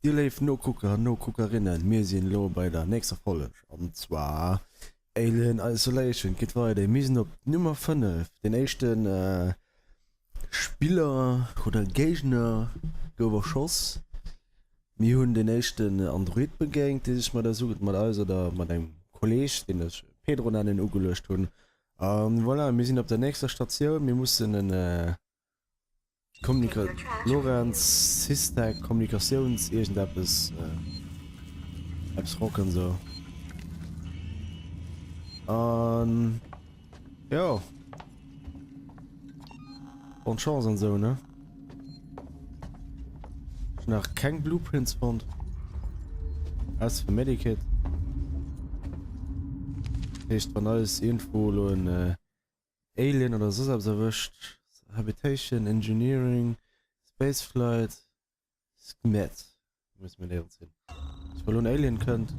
Dir leif no Gucker no Guckerinnen mir sinn lo bei der nächster Folge und zwar Alien Isolation geht weiter missen op Nummer 5 den echten Spieler oder Gegner gowerschoss mir hunn den echten Android begängt ich mal der sucht mal also da man einem Kollege den das Pedro an den gelöscht hun voilà, wir sind op der nächster Station wir mussten den Lorenz Sister Kommunikations Apps rocken so ja und Chancen so ne nach kein Blueprints fand als für Medikit ist von alles Info und Alien oder so erwischt Habitation, Engineering, Spaceflight, Schmet. Muss man lernen sehen. Ich will Alien könnt.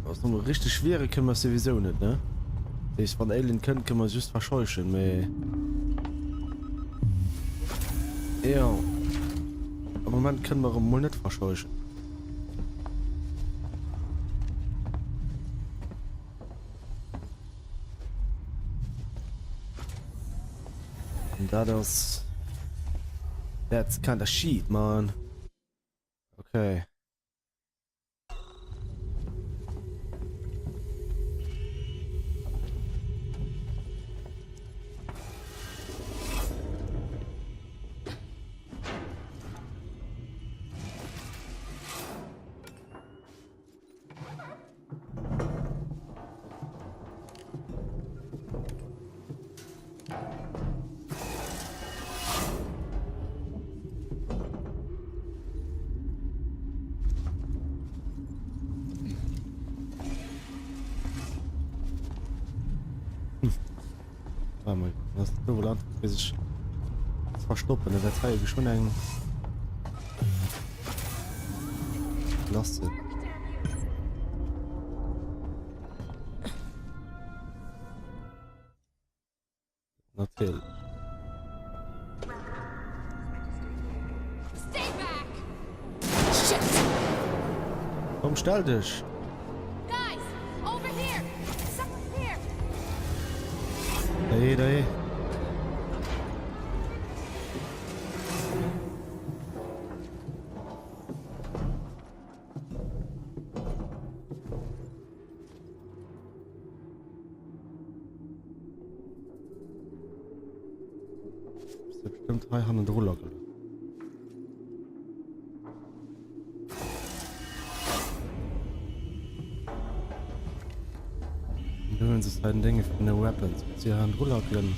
Was noch richtig schwere können wir sowieso nicht, ne? Ich von Alien könnt, kann man just verscheuchen, me. Ja. Aber man kann man mal nicht verscheuchen. That's kind of shit, man. Okay. Das Land ist verstoppen der Datei schon ein Lasse natürlich komm stell dich hey. Bestimmt 300 $. Ein Dinge von der Weapons sie haben Rullagen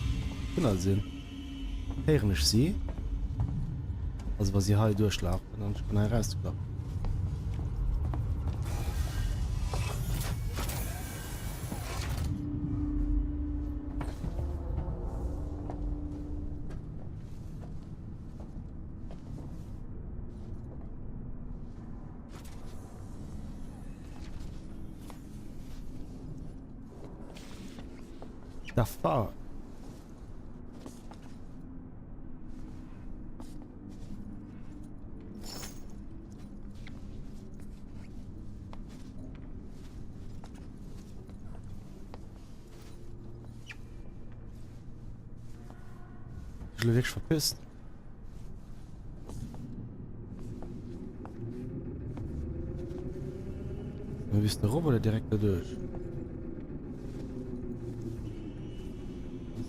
sehen hören ich sie also was sie halt durchschlafen dann kann er rauskommen da fahr ich will wirklich verpisst du bist der Roboter direkt dadurch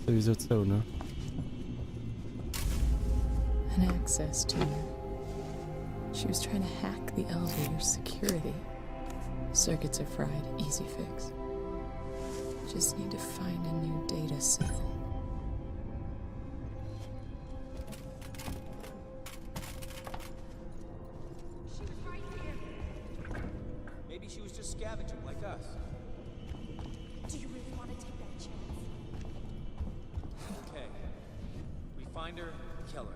sowieso so, ne? An access to her. She was trying to hack the elevator's security. Circuits are fried, easy fix. Just need to find a new data cell. She was right here. Maybe she was just scavenging like us. Do you really want to take that chance? Okay. We find her, kill her.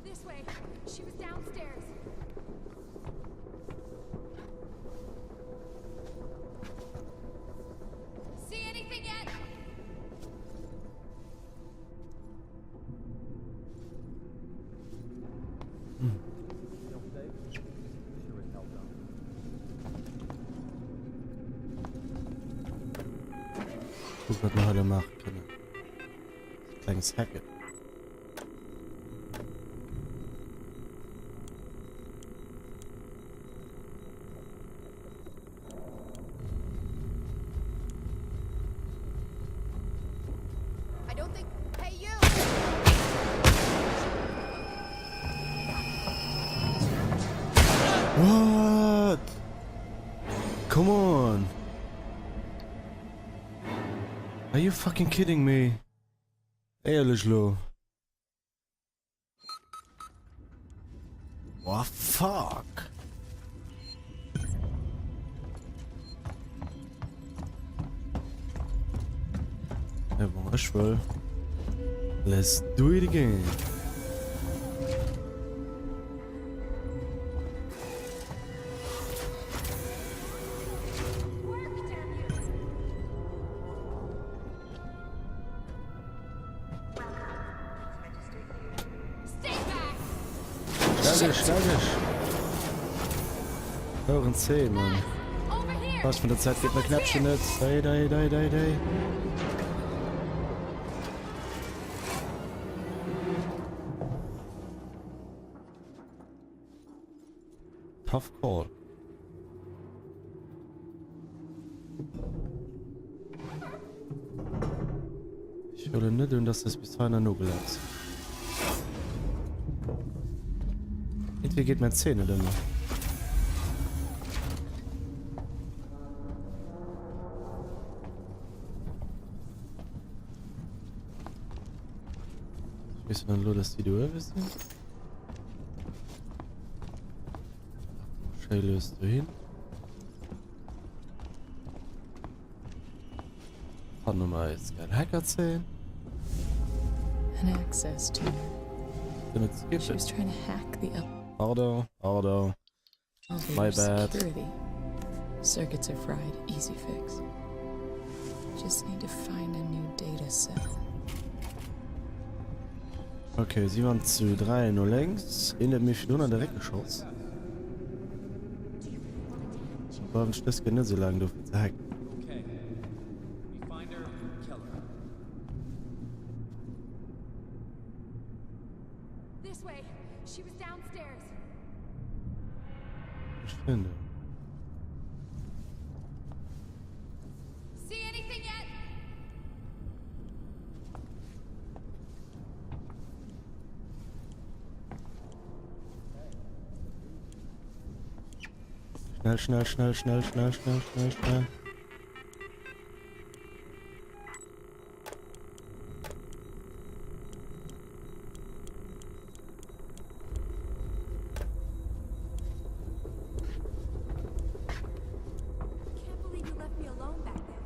This way. She was downstairs. was wir heute machen können. Kleines Hacken. I don't think. Hey, you! What? Come on. Are you fucking kidding me? Ehrlich, lo. What fuck? Ja, bon, ich will. Let's do it again. Work, damn you! Stay back! Schnell dich. Hören C, Mann. Over here! Was von der Zeit geht mir knapp schon nicht. Dei. Tough call. Ich will nicht tun, dass das bis dahin noch gelernt ist. Irgendwie geht meine Zähne dann noch. Ich weiß dann nur, dass die Duell sind. Schnell löst du hin. Part Nummer 1. Geil Hacker 10. An access to her. Then it's skip She was it. trying to hack the Order. My elevator bad. security. Circuits are fried. Easy fix. Just need to find a new data set. Okay, sie waren zu 3 nur längs. In mich nur an der Recke geschossen. Warum das geht nicht so lange dafür zu hacken? Okay. We find her, kill her. This way. She was downstairs. Ich finde. See anything yet? Schnell. Can't believe you left me alone back there.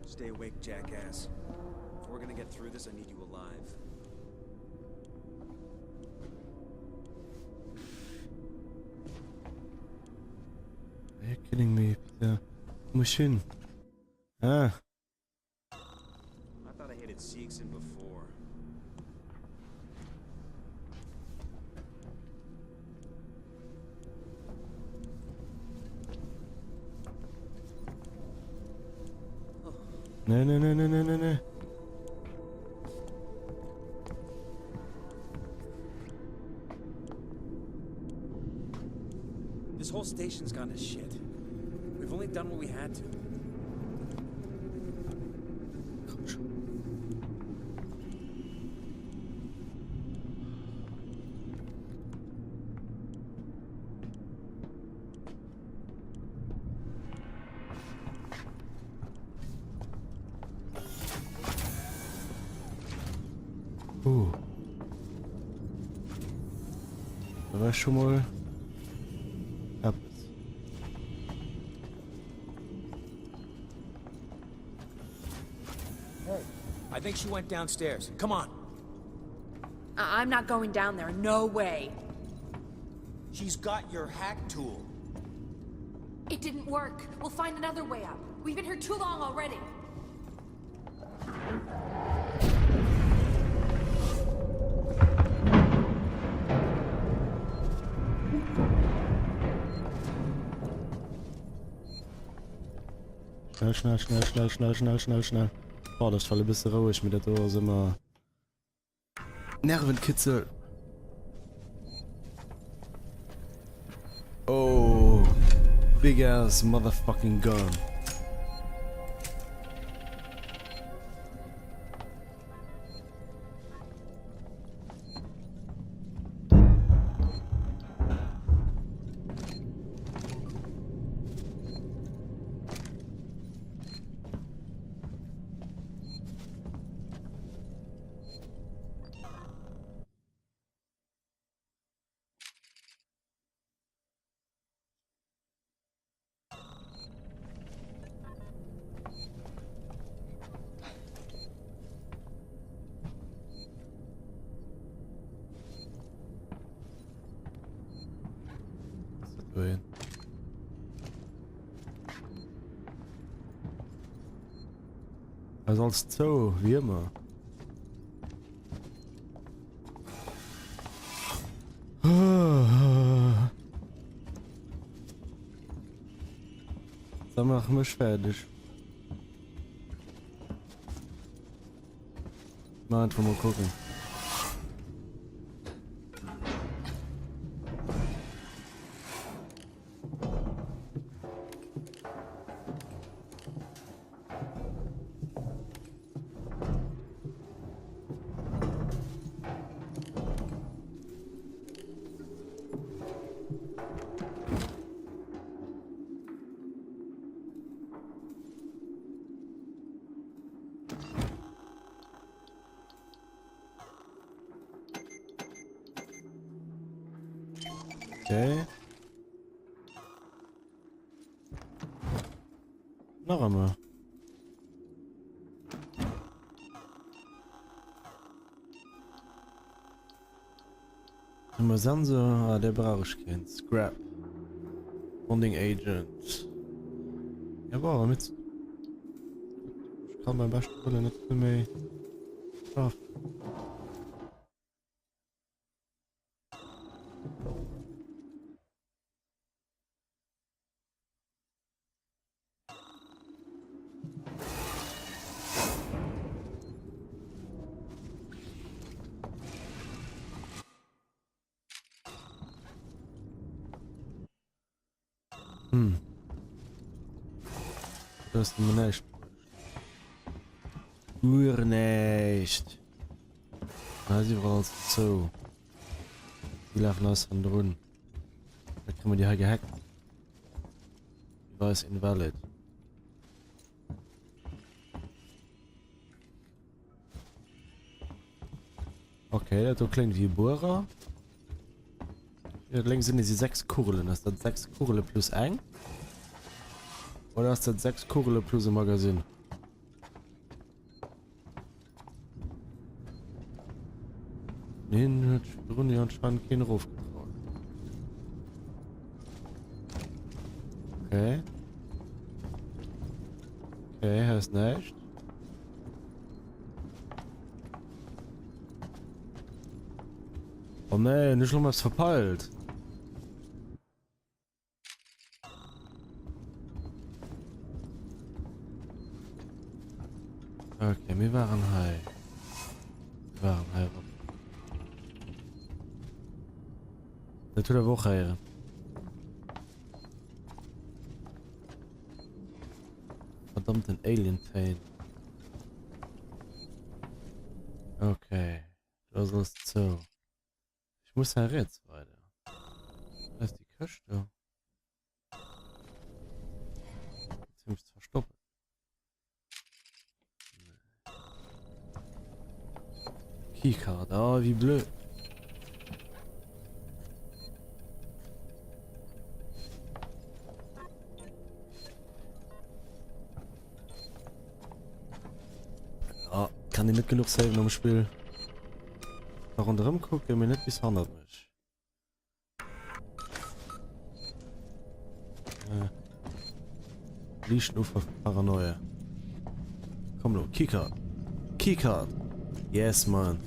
Stay awake, jackass. If we're gonna get through this, I need you alive. Are you kidding me, Peter? Machine. Ah. I thought I hated Seegson before. Ne. This whole station's gone to shit. We've only done what we had to. Da war ich schon mal. Ab. I think she went downstairs. Come on. I'm not going down there. No way. She's got your hack tool. It didn't work. We'll find another way up. We've been here too long already. Schnell. Oh, das falle ein bisschen ruhig mit der Dose immer. Nervenkitzel. Oh, big ass motherfucking gun. Wohin? Also als Zoo, wie immer. Dann machen wir fertig. Mal einfach mal gucken. Okay. Noch einmal. Sensor, der brauche ich keinen. Scrap. Bonding Agent. Ja, aber mit. Ich kann beim Beispiel nicht mehr schaffen. Das ist mir nicht. Nur nicht. Na, sie war also so. Die laufen aus von drunten. Da kriegen wir die halt gehackt. Die war es invalid. Okay, das klingt wie Bohrer. Hier links sind diese 6 Kugeln. Das ist das 6 Kugeln plus 1. Oder ist das 6 Kugeln plus ein Magazin? Den hat Bruni anscheinend keinen Ruf getraut. Okay. Okay, heißt nicht. Oh ne, nicht schon was verpeilt. Okay, wir waren high. Wir waren high. Das tut er Woche her. Verdammten Alien-Pain. Okay. Das ist so. Ich muss ja jetzt weiter. Da ist die Küste. Ziemlich verstopft. Keycard, oh, wie blöd. kann ich nicht genug sehen am Spiel. Da rundherum gucke mir nicht bis 100 mich. Liegt nur für Paranoia. Komm nur, Keycard. Keycard. Yes, man.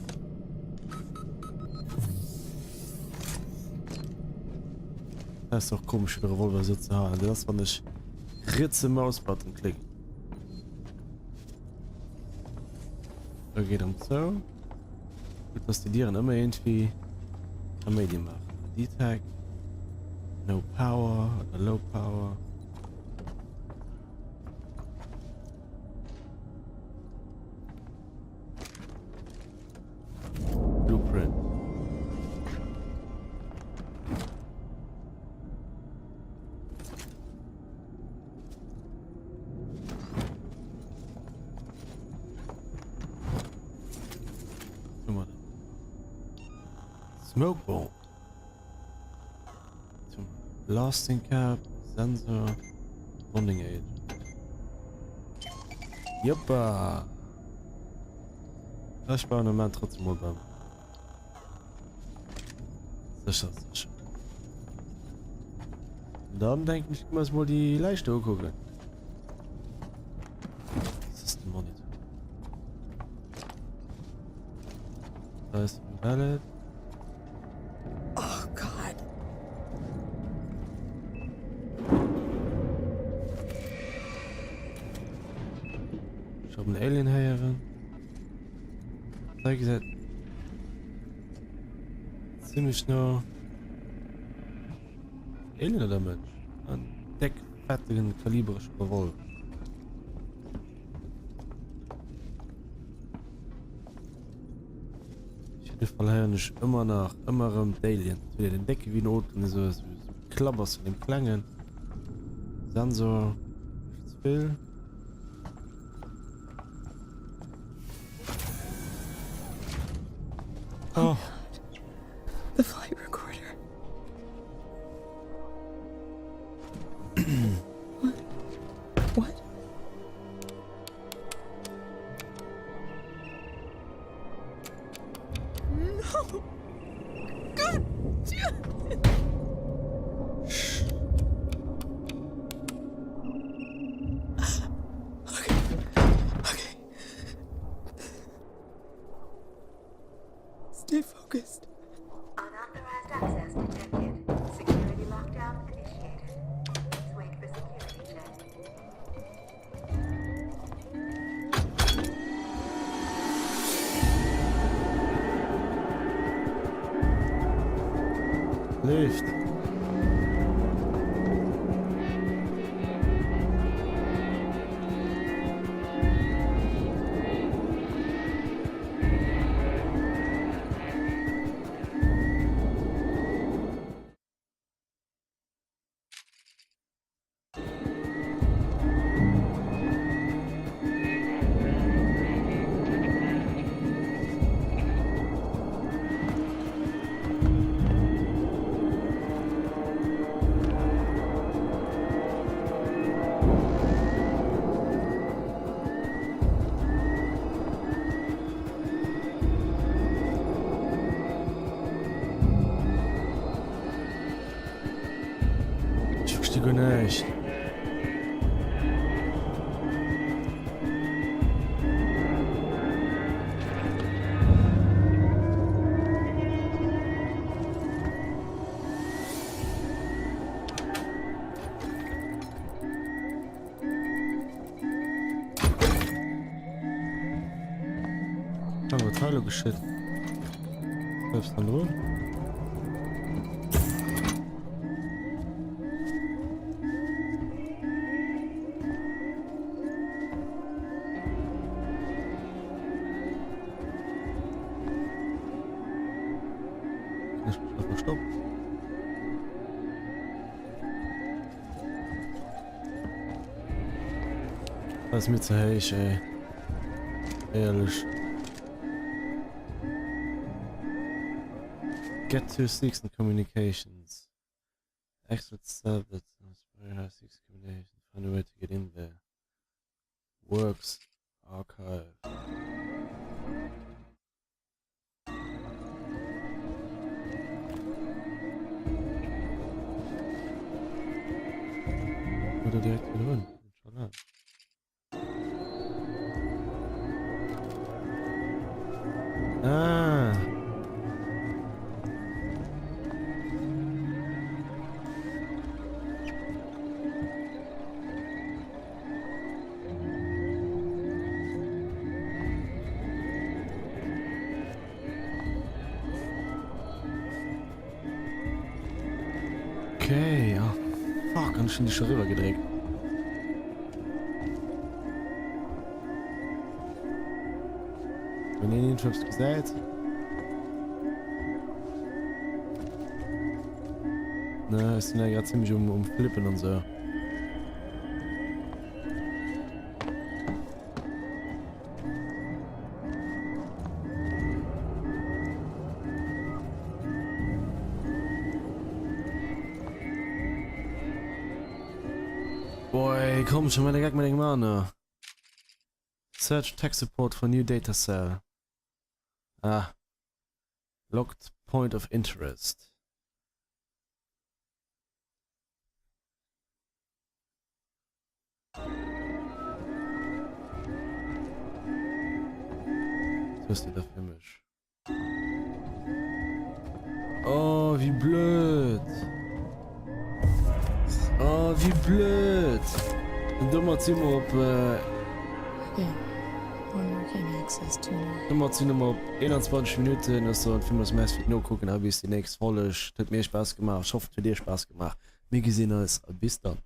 Das ist doch komisch, wie Revolver so zu haben. Das war nicht Ritze Mausbutton klicken. Da geht so. Gut, was die Dieren immer irgendwie am Medium machen. D-Tag. No Power oder Low Power. Blueprint. Smoke bomb. Zum Blasting Cap, Sensor, Bonding Aid. Joppa! Das war ein Mann trotzdem mal beim. Sicher. Dann denke ich, muss mal die Leichte gucken. Das ist ein Monitor. Da ist ein Ballett. Oh, God. Ich habe einen Alien herin. Zeig gesagt. Ziemlich schnell. Alien oder Mensch? Ein deckfertigen kalibrischen Revolver. Ich hätte Fall nicht immer nach immer im Alien. Wieder den Decke wie Noten, so Klappers von den Klängen. Sensor. Spiel. Oh. The flight recorder. What? No! God damn it! Okay. Stay focused. Unauthorized access detected. Security lockdown initiated. Please wait for security check. Lift. Ich verstehe gar nicht. Aber Teile geschickt. Selbst dann nur. Ich muss einfach stoppen. Das ist mir zu heiß, ey. Ehrlich. Get to 6 in communications. Exit service. Inspire 6 communications. Find a way to get in there. Works. Archive. da direkt wieder drin. Ah. Okay, ja. Fuck, kann ich schon die schon rüber gedreht. Wenn ihr den Trips gesagt. Na, ist ja gerade ziemlich um Flippen und so. Boy, komm schon mal der Gag mit dem Mann. Search tech support for new data cell. Ah. Locked point of interest. Was ist denn da für mich? Oh, wie blöd. Oh, wie blöd. Und dummer Zimmer ob Okay. Unworking access to more. dummer Zimmer ob 21 Minuten ist so ein Film, das meist wird nur gucken, aber wie es die nächste Folge ist. Hat mir Spaß gemacht. Ich hoffe, es hat dir Spaß gemacht. Mir gesehen ist, bis dann.